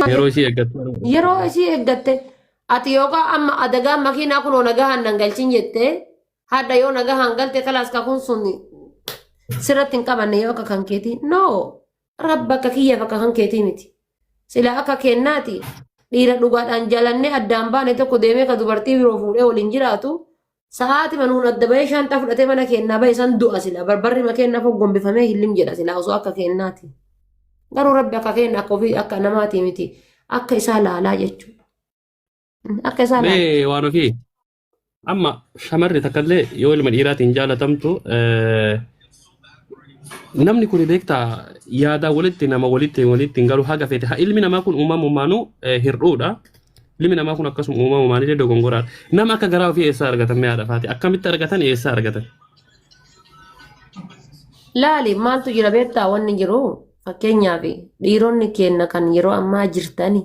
Yeroo ishee eeggattu. yeroo ishii eeggatte ati yookaan amma adagaan makiinaa kun nagahaan nan galchin jettee hadda yoo nagahaan galte kalaas ka kun sun sirratti hin qabanne yoo akka kan keetii no rabba akka kiyyaaf akka kan keetii miti sila akka kennaati dhiira dhugaadhaan jalannee addaan baane tokko deemee ka dubartii biroo fuudhee waliin jiraatu sa'aati manuun adda bahee shaantaa fudhatee mana kennaa bahee san du'a sila barbarri makeennaaf gombifamee hillim jedha sila osoo akka kennaati garuu rabbi akka kenna akka ofii akka namaati miti akka isaa laalaa jechuudha akka isaa laalaa. Mee waan ofii amma shamarri takkallee yoo ilma dhiiraatiin jaalatamtu namni kun beektaa yaada walitti nama walitti garuu haga feete ilmi namaa kun uumamumaanuu hir'uudha. Ilmi namaa kun akkasuma uumamumaanillee dogongoraadha. Nama akka garaa ofii eessaa argatan mee haadha faati akkamitti argatan eessaa argatan? Laali maaltu jira beektaa wanni jiru fakkeenyaaf dhiironni kenna kan yeroo ammaa jirtani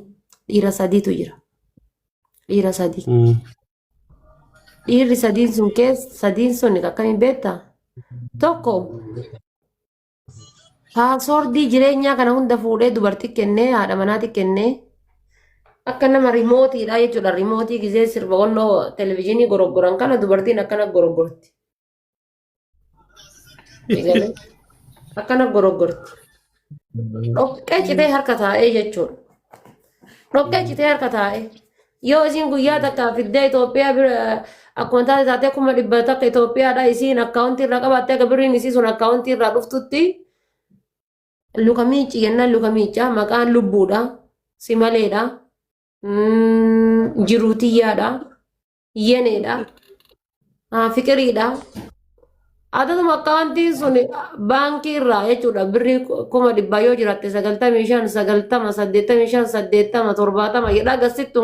dhiira sadiitu jira. Dhiira sadii. Dhiirri sadiin sun akkamiin beektaa? Tokko paaswoordii jireenyaa kana hunda fuudhee dubartii kennee haadha manaatti kennee akka nama rimootiidha jechuudha. Rimootii gisee sirba wannoo televezyiinii goroggoran kana dubartiin akkana goroggorti. Akkana goroggorti. Dhoqqee citee harka taa'ee jechuudha. Dhoqqee citee harka taa'ee yoo isin guyyaa takka fiddee Itoophiyaa bira akkuma taatee 100,000 takka Itoophiyaadha isiin akkaawuntii irraa qabattee akka birriin isii sun akkaawuntii irraa dhuftutti luka miicci jennaan luka miicca maqaan lubbuudha simaleedha jiruutiyyaadha yeneedha fiqiriidha addatuma akkaawuntiin sun baankii irraa jechuudha birrii 100,000 yoo jiraatte 95 90 85 80 70 jedhaa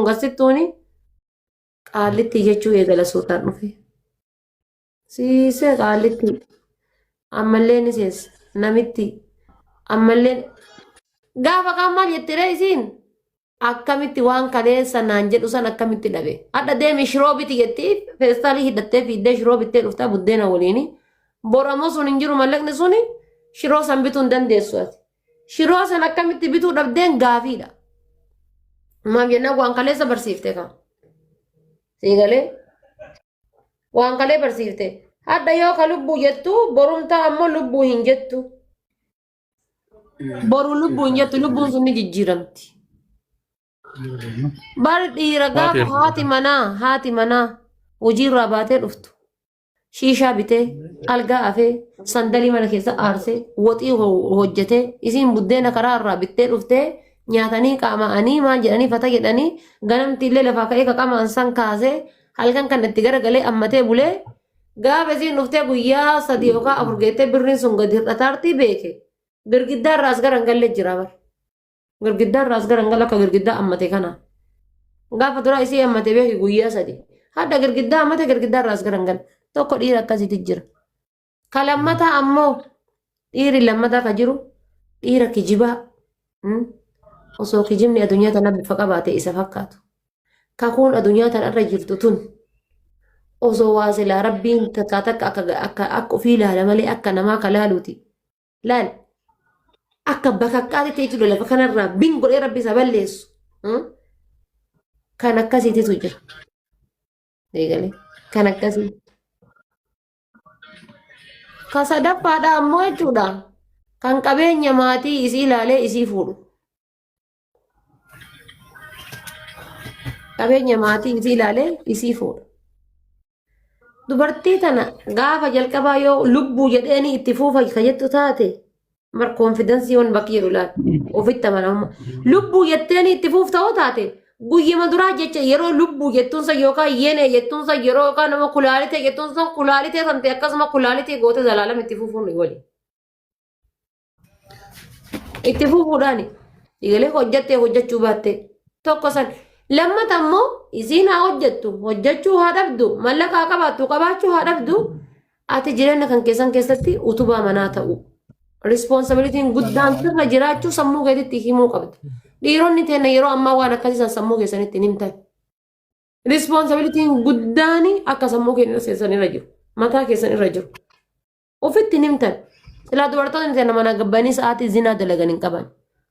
gassittuuni qaalitti jechuu eegala suutaan dhufe siisee qaalitti ammallee ni seessa namitti ammallee gaafa kaan maal jettee isiin akkamitti waan kaleessa naan jedhu san akkamitti dhabe hadha deemi shiroo biti jetti feestaalii hidhattee fiiddee shiroo bittee dhuftaa buddeena waliini boramoo sun hin jiru mallaqni suni shiroo san bituu hin dandeessu ati shiroo san akkamitti bituu dhabdeen gaafiidha maaf jennaan waan kaleessa barsiifte kan siigalee waan kalee barsiifte hadda yoo ka lubbuu jettu borumtaa ammoo lubbuu hin jettu boru lubbuu hin jettu lubbuun sun ni jijjiiramti bar dhiira gaafa haati manaa hojiirraa baatee dhuftu shiishaa bitee algaa afee sandalii mana keessa aarsee woxii hojjetee isiin buddeena karaa irraa bittee dhuftee nyaatanii qaama'anii maal jedhanii fata jedhanii ganamtiillee lafaa ka'ee qaqamaan san kaasee halkan kan itti garagalee ammatee bulee gaafa isiin dhuftee guyyaa 3 yookaan 4 geettee birriin sun gadi hir'ataartii beeke girgiddaa irraas gara galee jira bar girgiddaa irraas gara gala akka girgiddaa ammatee kana gaafa dura isii ammatee beeke guyyaa 3 hadda girgiddaa ammatee girgiddaa irraas gara gala tokko dhiira akkasitti jira ka lammataa ammoo dhiirri lammataa ka jiru dhiira kijibaa osoo kijibni addunyaa tana bifa qabaate isa fakkaatu kakuun addunyaa tanarra jirtu tun osoo waa silaa rabbiin takka akka ofii ilaala malee akka namaa ka laaluuti laal akka bakaqqaatti jechuudha lafa kanarraa bin godhee rabbi isa balleessu kan akkasiititu jira eegalee kan akkasii ka sadaffaadha ammoo jechuudha kan qabeenya maatii isii ilaalee isii fuudhu qabeenya maatii isii ilaalee isii fuudha dubartii tana gaafa jalqabaa yoo lubbuu jedheeni itti fuufa ka jettu taate mar koonfidensii waan bakki jedhu laal ofitti amanamummaa lubbuu jetteeni itti fuufta'oo taate guyyama duraa jecha yeroo lubbuu jettuunsa yookaan yene jettuunsa yeroo yookaan nama kulaalite jettuunsa kulaalite kan ta'e akkasuma kulaalite goote zalaalam itti fuufuun wali itti fuufuudhaan egalee hojjattee hojjechuu baatte tokko san lammata ammoo isiin haa hojjettu hojjechuu haa dhabdu mallaqa qabaattu qabaachuu haa dhabdu ati jireenya kan keessatti utubaa manaa ta'u responsibilitiin guddaan sirra jiraachuu sammuu keetitti himuu qabda dhiironni teenya yeroo ammaa waan akkasiisan sammuu keessanitti hin himtan responsibilitiin guddaan akka sammuu keessan irra jiru mataa keessan irra jiru ofitti hin himtan silaa dubartoonni teenya mana gabbanii sa'aatii zinaa dalagan hin qaban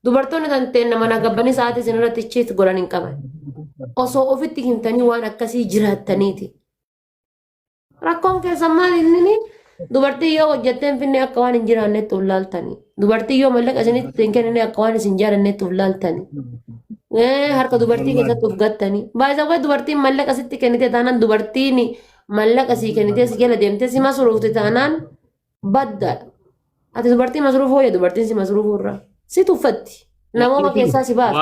Dubartoonni kan ta'e nama nagabbanii sa'aatii isin irratti ichiitti godhan hin qaban. Osoo ofitti himtanii waan akkasii jiraattaniiti. Rakkoon keessan maal inni dubartii yoo hojjetteen finne akka waan hin jiraannetti ol laaltanii. Dubartii yoo mallaqa isinitti hin kennine akka waan isin jaalannetti ol laaltanii. Harka dubartii keessatti of gattanii. Baay'isawwan dubartiin mallaqa sitti kennite taanaan dubartiin mallaqa sii kennite si jala deemtee si masruufte taanaan baddaadha. Ati dubartii masruuf hooya dubartiin si masruufuu irraa. Si tuffatti. Namoota keessaa si baasa.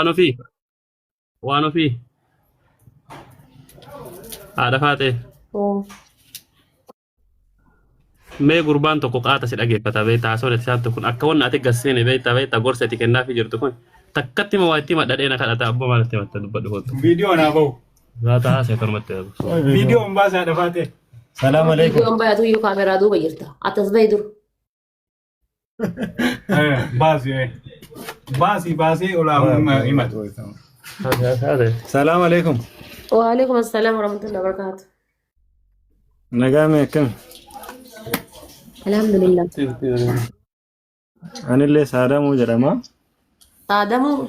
Waan ofii. Haadha faatee. Mee gurbaan tokko qaata si dhageeffata beektaa haasawwan isaan kun akka wanna ati gasseen beektaa gorsa ati kennaafii jirtu kun takkatti ma waatti madhadhee na kadhata abbaa maalatti matta dubbadhu hoottu. Viidiyoo naa bahu. Zaata haasee tormatti dhabu. Viidiyoo baasaa dhafaate. Salaam alaikum. Viidiyoon baay'atu iyyuu kaameraa duuba jirta. Atas bahi dur. Baasii olaa himatu. Salaam alaikum. Waalaikum assalaam warahmatullahi wabarakatuh. Nagaame akkam. Alhamdulillah. Anillee Saadamuu jedhama. Saadamuu.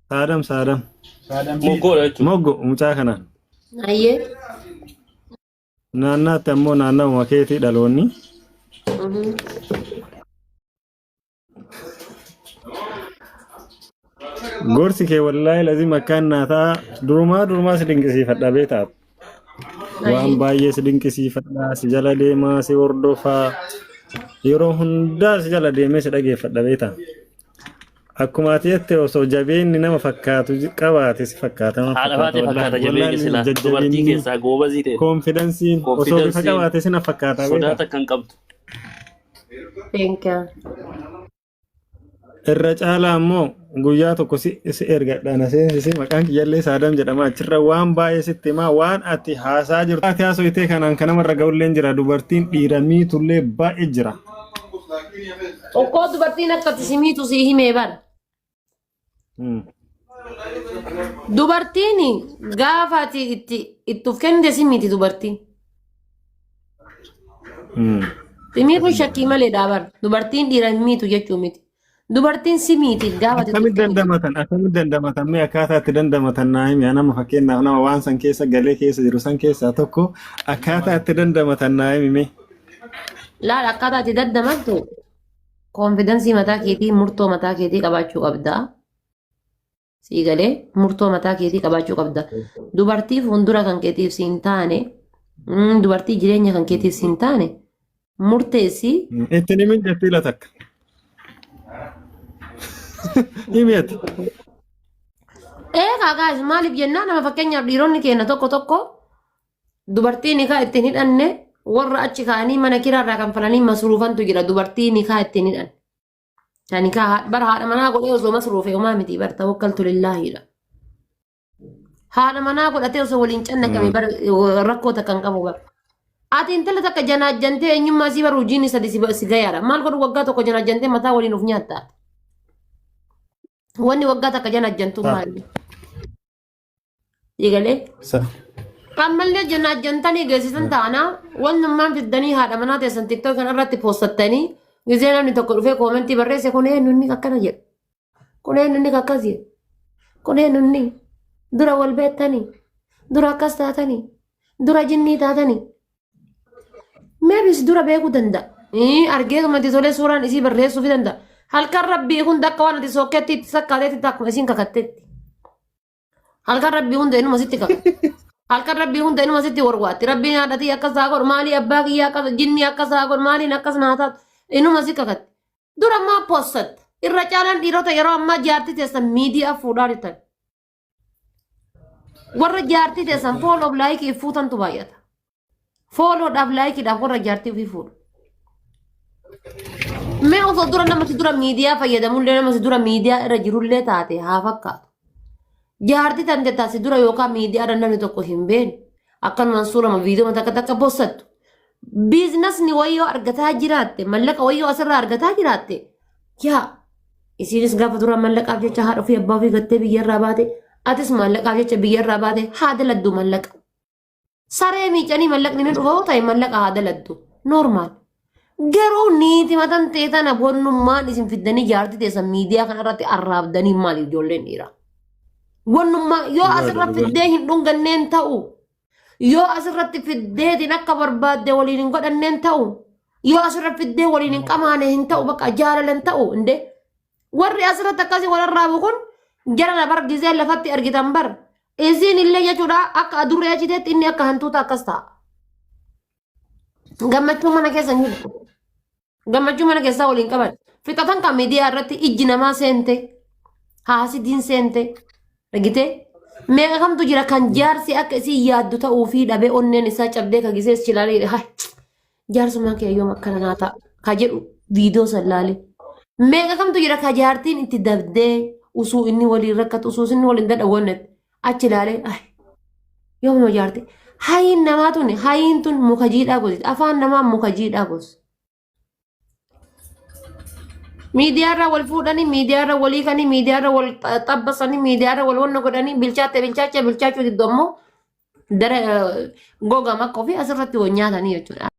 Saadam. Moggoodha jechuudha. Moggo mucaa kanaan. Ayyee. Naannaatti ammoo naannawuma keetii dhaloonni. Gorsi kee wallaahi lazim akkaan naataa durumaa si dinqisiifadha beetaaf. Waan baay'ee si dinqisiifadha si jala deemaa si hordofaa yeroo hundaa si jala deemee si dhageeffadha beetaaf. Akkuma ati jette osoo jabeenni nama fakkaatu qabaate si fakkaata. Haadha faatee fakkaata jabeenyi silaa dubartii keessaa goobazii ta'e. Konfidansiin osoo bifa qabaate sina fakkaata. Sodaata kan qabdu. Irra caalaa ammoo guyyaa tokko si ergadhaan seensisi maqaan kiyyallee Saadam jedhama achirra waan baay'ee sitti himaa waan ati haasaa jirtu. Ati haasofitee kanaan kanamarra ga'ullee jira dubartiin dhiira miitullee baay'ee jira. Okkoo dubartiin akkatti si miitu si himee bara. Dubartiin gaafa ati itti of kennite si miiti dubartiin. Timii kun shakkii malee dhaabar dubartiin dhiira miitu jechuu miti. Dubartiin si miiti gaafa ati akkamitti dandamatan mee akkaataa itti dandamatan naa himi nama fakkeenyaaf nama waan san keessa galee keessa jiru san keessaa tokko akkaataa itti dandamatan naa himi mee. Laala akkaataa itti dandamattu konfidensii mataa keetii murtoo mataa keetii qabaachuu qabda. Sii galee murtoo mataa keetii qabaachuu qabda. Dubartii fuuldura kan keetiif siin taane dubartii jireenya kan keetiif siin taane murteessi. Ittiin himin jettiila takka. Himiyati. Kaagaas maaliif jennaan nama fakkeenyaaf dhiironni keenya tokko dubartiin nikaa ittiin hidhanne warra achi kaanii mana kiraarraa kan falanii masruufantu jira dubartii nikaa ittiin hidhan. Nikaa bara haadha manaa godhee osoo masruufe homaa miti bara tawakkaltu lillaahidha. Haadha manaa godhatee osoo waliin cannaqame bara rakkoota kan qabu bara. Ati intala takka janaajjantee eenyummaa sii bara hojiin sadi si gayaadha. Maal godhu waggaa tokko janaajjantee mataa waliin of nyaatta. Wanni waggaa takka janaajjantu maali? Eegalee? Ammallee janaajjantanii geessisan taana wannummaan fiddanii haadha manaa teessan tiktoo kan irratti poostattanii gisee namni tokko dhufee koomentii barreesse kun eenyunni akkana jedha. Kun eenyunni akkas jedha. Kun eenyunni dura wal beektanii dura akkas taatanii dura jinnii taatanii. Meebis dura beekuu danda'a. Argee kumanti tolee suuraan isii barreessuu fi danda'a. Halkan rabbii hunda akka waan ati sokkeetti itti sakkaateetti akkuma isiin kakatteetti. Halkan rabbii hunda inuma sitti kakatte. Halkan rabbii hunda inuma sitti warwaatti. Rabbiin haadhatii akkas haa godhu maalii abbaa kiyyaa akkas jinnii akkas haa godhu maaliin akkas naataatu inuma si kakatte. Dura ammaa poostat irra caalaan dhiirota yeroo ammaa jaartii teessan miidiyaa fuudhaa jirtan. Warra jaartii teessan fooloof laayikii fuutantu baay'ata. Fooloodhaaf laayikiidhaaf warra jaartii ofii fuudhu. Mee osoo dura namatti dura miidiyaa fayyadamullee namatti dura miidiyaa irra jirullee taate haa fakkaatu. Jaartii tante taasi dura yookaan miidiyaa namni tokko hin beekne akkanumaan suurama viidiyoo takka postattu. Biizinasni wayyoo argataa jiraatte mallaqa wayyoo asirraa argataa jiraatte yaa isiinis gaafa dura mallaqaaf jecha haadha ofii abbaa ofii gattee biyyarraa baate atis mallaqaaf jecha biyyarraa baate haa daladdu mallaqa. Saree miicanii mallaqni ni dhufa ta'e mallaqa haa daladdu normaal. garuu niiti matan teetan abonnummaan isin fiddanii jaartii teessan miidiyaa kanarratti arraabdanii maal ijoolleen dhiiraa. Wannummaa yoo asirratti fiddee hin dhunganneen ta'u yoo asirratti fiddeetiin akka barbaadde waliin hin godhanneen ta'u yoo asirratti fiddee waliin hin qamaane hin ta'u bakka jaalalan ta'u inde warri asirratti akkasii wararraabu kun jara na bar gizee lafatti argitan bar isin illee jechuudha akka adurree achiteetti inni akka hantuuta akkas ta'a. Gammachuu mana keessa hin jiru. Gammachuu mana keessaa waliin qaban. Fixatan kan miidiyaa irratti ijji namaa seente haasidiin seente argitee meeqa kamtu jira kan jaarsi akka isii yaaddu ta'uu fi dhabee onneen isaa cabdee ka gisees chilaalee haa jaarsummaa kee yoom akkana naa ta'a ka jedhu viidiyoo sallaalee. Meeqa kamtu jira ka jaartiin itti dabdee usuu inni waliin rakkatu usuu inni waliin dadhawwannetti achi ilaalee yoom jaartii. Hayin namaa tun hayin tun muka jiidhaa gosi afaan namaa muka jiidhaa gosi. Miidiyaarra wal fuudhanii miidiyaarra walii kanii miidiyaarra wal xabbasanii miidiyaarra wal wanna godhanii bilchaachuu diddu ammoo dara goga makkoo fi asirratti wal nyaatanii jechuudha.